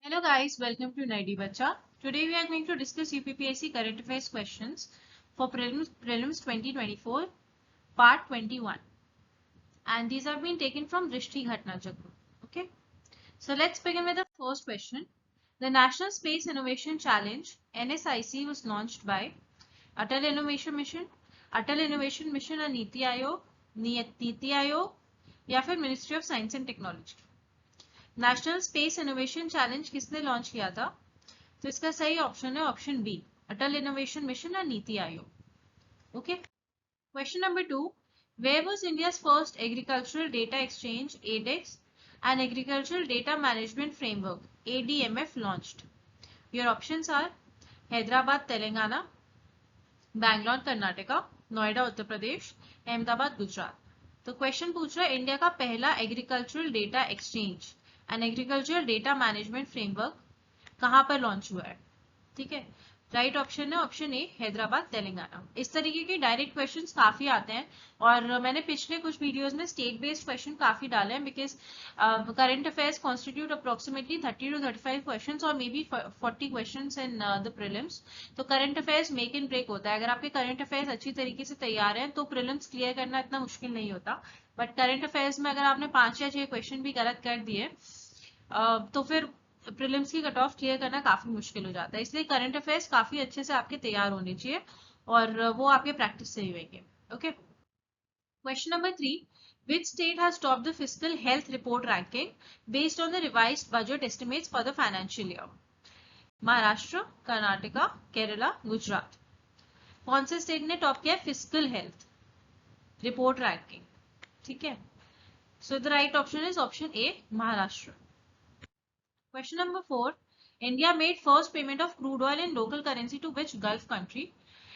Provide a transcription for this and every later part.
Hello guys, welcome to Naidi Bacha. Today we are going to discuss UPPSC current affairs questions for prelims 2024 part 21, and these have been taken from Drishti Ghatna Chakra. Okay, so let's begin with the first question. The National Space Innovation Challenge NSIC was launched by Atal Innovation Mission, Atal Innovation Mission और नीति आयोग या फिर ministry of science and technology. National space innovation challenge किसने launch किया था? तो इसका सही option है option B, Atal innovation mission और NITI Aayog. Okay, question number 2, where was India's first agricultural data exchange ADeX and agricultural data management framework ADMF launched? Your options are Hyderabad Telangana, Bangalore Karnataka, Noida Uttar Pradesh, Ahmedabad Gujarat. तो question पूछ रहा है इंडिया का पहला agricultural data exchange and agricultural data management framework कहाँ पर launch हुआ है? ठीक है, राइट ऑप्शन है ऑप्शन ए, हैदराबाद तेलंगाना। इस तरीके के डायरेक्ट क्वेश्चंस काफी आते हैं और मैंने पिछले कुछ वीडियोस में स्टेट बेस्ड क्वेश्चन काफी डाले हैं because current affairs constitute approximately 30 to 35 questions और maybe 40 questions in the prelims. तो current affairs make and break होता है। अगर आपके करंट अफेयर्स अच्छी तरीके से तैयार हैं तो प्रीलिम्स क्लियर करना इतना मुश्किल नहीं होता, बट करंट अफेयर्स में अगर आपने 5 या 6 क्वेश्चन भी गलत कर दिए तो फिर प्रीलिम्स की कट ऑफ क्लियर करना काफी मुश्किल हो जाता है। इसलिए करंट अफेयर्स काफी अच्छे से आपके तैयार होने चाहिए और वो आपके प्रैक्टिस से ही होंगे। Okay, question number 3, which state has topped the fiscal health report ranking based on the revised budget estimates for the financial year? Maharashtra, Karnataka, Kerala, Gujarat. कौन से स्टेट ने टॉप किया फिजिकल हेल्थ रिपोर्ट रैंकिंग? ठीक है, सो the right option is option A, Maharashtra. Question number 4. India made first payment of crude oil in local currency to which Gulf country?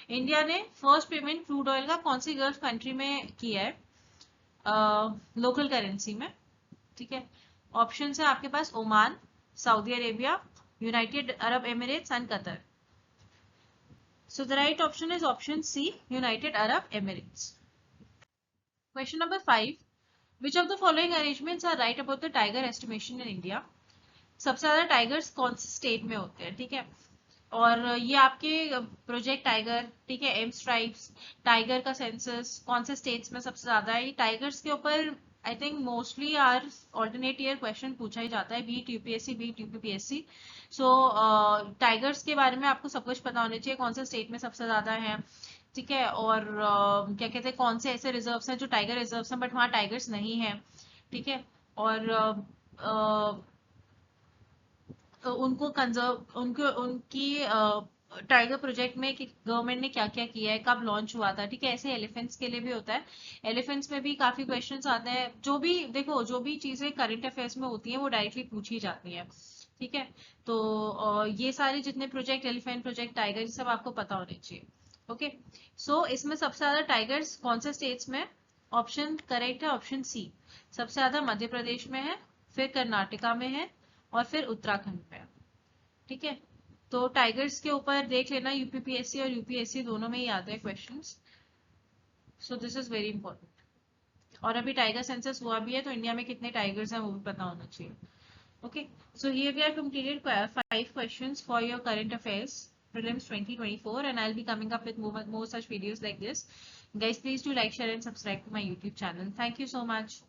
India ने first payment crude oil का कौन सी gulf country में किया है? Local currency में। ठीक है, option है आपके पास Oman, Saudi Arabia, United Arab Emirates and Qatar. So the right option is option C, United Arab Emirates. Question number 5, which of the following arrangements are right about the tiger estimation in India? सबसे ज्यादा tigers कौन से state में होते हैं? ठीक है, और ये आपके प्रोजेक्ट टाइगर, ठीक है, एम स्ट्राइप्स, टाइगर का सेंसस कौन से स्टेट्स में सबसे ज्यादा है? टाइगर्स के ऊपर I think mostly are alternate year question पूछा ही जाता है, beat UPSC beat UPPSC. So tigers के बारे में आपको सब कुछ पता होना चाहिए, कौन से स्टेट में सबसे ज्यादा है। ठीक है, और क्या कहते हैं कौन से ऐसे रिजर्व्स हैं जो टाइगर रिजर्व्स हैं बट वहाँ टाइगर्स नहीं है। ठीक है, और उनको कंजर्व उनकी टाइगर प्रोजेक्ट में गवर्नमेंट ने क्या क्या किया है, कब लॉन्च हुआ था। ठीक है, ऐसे एलिफेंट्स के लिए भी होता है, एलिफेंट्स में भी काफी क्वेश्चंस आते हैं। जो भी देखो, जो भी चीजें करंट अफेयर्स में होती हैं वो डायरेक्टली पूछी जाती हैं। ठीक है, तो ये सारे जितने प्रोजेक्ट, एलिफेंट प्रोजेक्ट, टाइगर, ये सब आपको पता होने चाहिए। ओके, सो इसमें सबसे ज्यादा टाइगर्स कौन से स्टेट्स में? ऑप्शन करेक्ट है ऑप्शन सी, सबसे ज्यादा मध्य प्रदेश में है, फिर कर्नाटका में है और फिर उत्तराखंड में। ठीक है, तो टाइगर्स के ऊपर देख लेना, यूपीपीएससी और यूपीएससी दोनों में ही आते हैं questions, so this is very important. और अभी टाइगर सेंसस हुआ भी है तो इंडिया में कितने टाइगर्स हैं वो भी पता होना चाहिए। Okay, so here we are completed 5 questions for your current affairs prelims 2024 and I'll be coming up with more such videos like this. Guys, please do like, share and subscribe to my YouTube channel. Thank you so much.